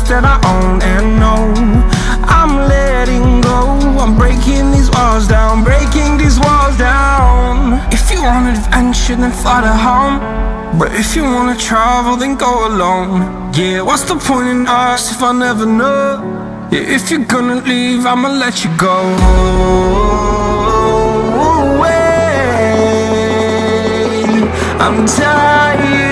that I own and know. I'm letting go, I'm breaking these walls down, breaking these walls down. If you want adventure, then fly to home. But if you wanna travel, then go alone. Yeah, what's the point in us if I never know? Yeah, if you're gonna leave, I'ma let you go. I'm tired